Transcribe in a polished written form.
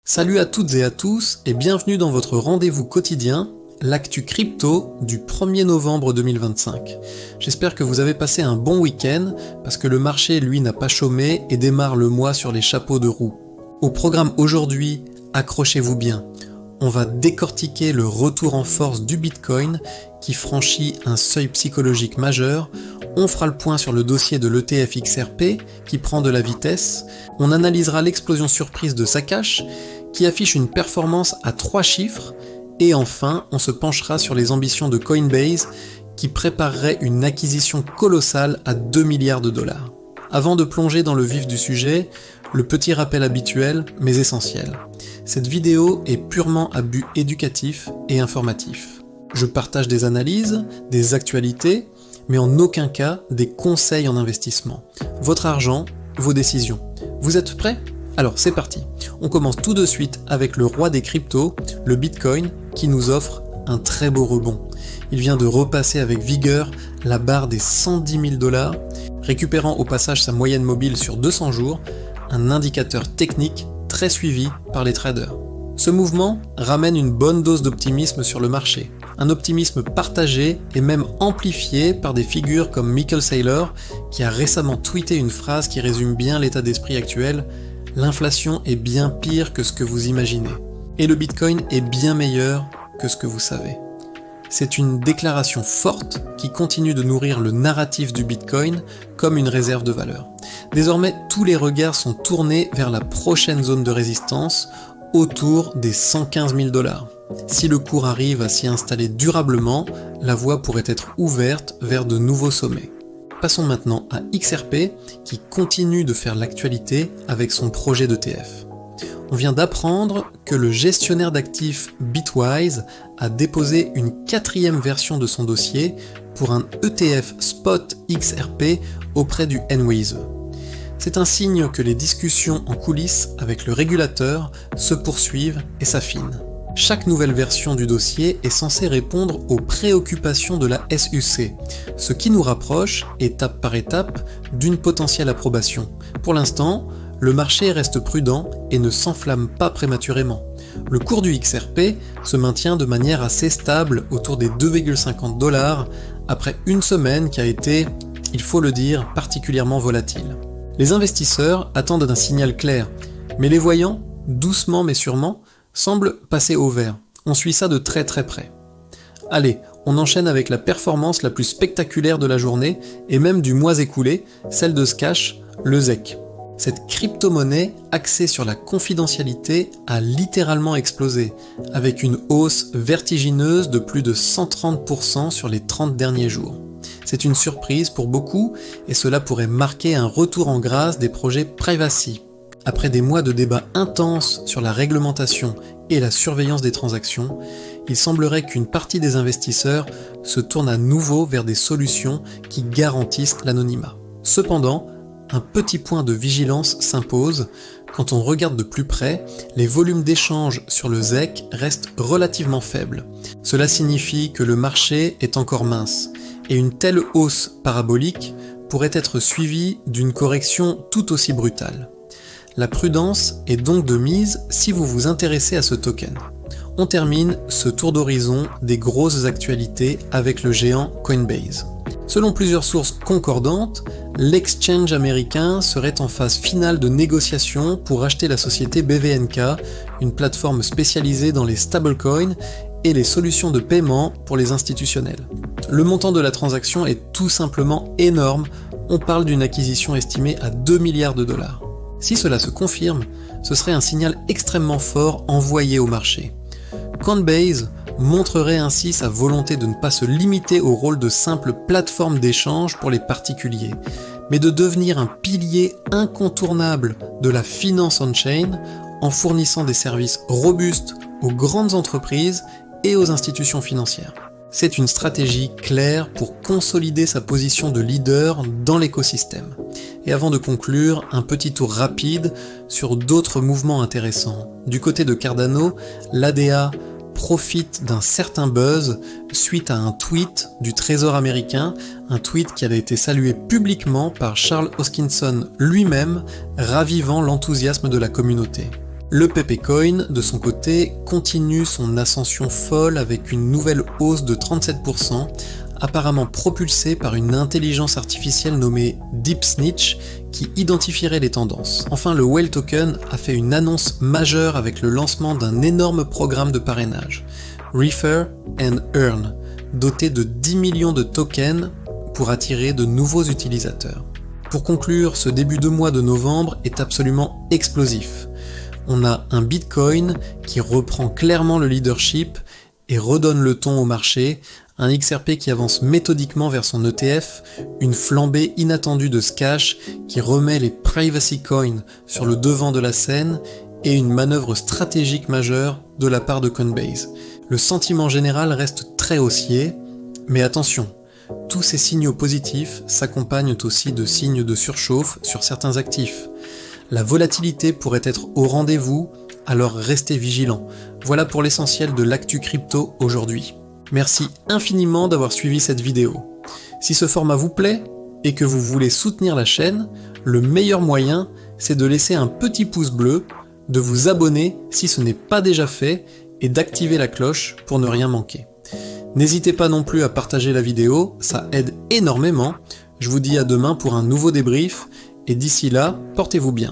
Salut à toutes et à tous et bienvenue dans votre rendez-vous quotidien, l'actu crypto du 1er novembre 2025. J'espère que vous avez passé un bon week-end parce que le marché lui n'a pas chômé et démarre le mois sur les chapeaux de roue. Au programme aujourd'hui, accrochez-vous bien. On va décortiquer le retour en force du Bitcoin qui franchit un seuil psychologique majeur. On fera le point sur le dossier de l'ETF XRP qui prend de la vitesse. On analysera l'explosion surprise de Sakash qui affiche une performance à 3 chiffres. Et enfin, on se penchera sur les ambitions de Coinbase qui préparerait une acquisition colossale à 2 milliards de dollars. Avant de plonger dans le vif du sujet, le petit rappel habituel, mais essentiel. Cette vidéo est purement à but éducatif et informatif. Je partage des analyses, des actualités, mais en aucun cas des conseils en investissement. Votre argent, vos décisions. Vous êtes prêts ? Alors c'est parti. On commence tout de suite avec le roi des cryptos, le Bitcoin, qui nous offre un très beau rebond. Il vient de repasser avec vigueur la barre des 110 000 $, récupérant au passage sa moyenne mobile sur 200 jours, un indicateur technique très suivi par les traders. Ce mouvement ramène une bonne dose d'optimisme sur le marché. Un optimisme partagé et même amplifié par des figures comme Michael Saylor, qui a récemment tweeté une phrase qui résume bien l'état d'esprit actuel: « L'inflation est bien pire que ce que vous imaginez. Et le Bitcoin est bien meilleur que ce que vous savez. » C'est une déclaration forte qui continue de nourrir le narratif du Bitcoin comme une réserve de valeur. Désormais, tous les regards sont tournés vers la prochaine zone de résistance, autour des 115 000 $. Si le cours arrive à s'y installer durablement, la voie pourrait être ouverte vers de nouveaux sommets. Passons maintenant à XRP, qui continue de faire l'actualité avec son projet d'ETF. On vient d'apprendre que le gestionnaire d'actifs Bitwise a déposé une 4e version de son dossier pour un ETF Spot XRP auprès du NWISE. C'est un signe que les discussions en coulisses avec le régulateur se poursuivent et s'affinent. Chaque nouvelle version du dossier est censée répondre aux préoccupations de la SEC, ce qui nous rapproche, étape par étape, d'une potentielle approbation. Pour l'instant, le marché reste prudent et ne s'enflamme pas prématurément. Le cours du XRP se maintient de manière assez stable autour des 2,50 $ après une semaine qui a été, il faut le dire, particulièrement volatile. Les investisseurs attendent un signal clair, mais les voyants, doucement mais sûrement, semblent passer au vert. On suit ça de très très près. Allez, on enchaîne avec la performance la plus spectaculaire de la journée et même du mois écoulé, celle de Scash, le ZEC. Cette crypto-monnaie axée sur la confidentialité a littéralement explosé, avec une hausse vertigineuse de plus de 130% sur les 30 derniers jours. C'est une surprise pour beaucoup et cela pourrait marquer un retour en grâce des projets privacy. Après des mois de débats intenses sur la réglementation et la surveillance des transactions, il semblerait qu'une partie des investisseurs se tourne à nouveau vers des solutions qui garantissent l'anonymat. Cependant, un petit point de vigilance s'impose. Quand on regarde de plus près, les volumes d'échanges sur le ZEC restent relativement faibles. Cela signifie que le marché est encore mince, et une telle hausse parabolique pourrait être suivie d'une correction tout aussi brutale. La prudence est donc de mise si vous vous intéressez à ce token. On termine ce tour d'horizon des grosses actualités avec le géant Coinbase. Selon plusieurs sources concordantes, l'exchange américain serait en phase finale de négociation pour acheter la société BVNK, une plateforme spécialisée dans les stablecoins et les solutions de paiement pour les institutionnels. Le montant de la transaction est tout simplement énorme, on parle d'une acquisition estimée à 2 milliards de $. Si cela se confirme, ce serait un signal extrêmement fort envoyé au marché. Coinbase montrerait ainsi sa volonté de ne pas se limiter au rôle de simple plateforme d'échange pour les particuliers, mais de devenir un pilier incontournable de la finance on-chain en fournissant des services robustes aux grandes entreprises et aux institutions financières. C'est une stratégie claire pour consolider sa position de leader dans l'écosystème. Et avant de conclure, un petit tour rapide sur d'autres mouvements intéressants. Du côté de Cardano, l'ADA profite d'un certain buzz suite à un tweet du Trésor américain, un tweet qui a été salué publiquement par Charles Hoskinson lui-même, ravivant l'enthousiasme de la communauté. Le Pepecoin, de son côté, continue son ascension folle avec une nouvelle hausse de 37%, apparemment propulsée par une intelligence artificielle nommée DeepSnitch qui identifierait les tendances. Enfin, le Whale Token a fait une annonce majeure avec le lancement d'un énorme programme de parrainage, Refer and Earn, doté de 10 millions de tokens pour attirer de nouveaux utilisateurs. Pour conclure, ce début de mois de novembre est absolument explosif. On a un Bitcoin qui reprend clairement le leadership et redonne le ton au marché, un XRP qui avance méthodiquement vers son ETF, une flambée inattendue de Scash qui remet les privacy coins sur le devant de la scène et une manœuvre stratégique majeure de la part de Coinbase. Le sentiment général reste très haussier, mais attention, tous ces signaux positifs s'accompagnent aussi de signes de surchauffe sur certains actifs. La volatilité pourrait être au rendez-vous, alors restez vigilants. Voilà pour l'essentiel de l'actu crypto aujourd'hui. Merci infiniment d'avoir suivi cette vidéo. Si ce format vous plaît et que vous voulez soutenir la chaîne, le meilleur moyen, c'est de laisser un petit pouce bleu, de vous abonner si ce n'est pas déjà fait et d'activer la cloche pour ne rien manquer. N'hésitez pas non plus à partager la vidéo, ça aide énormément. Je vous dis à demain pour un nouveau débrief, et d'ici là, portez-vous bien.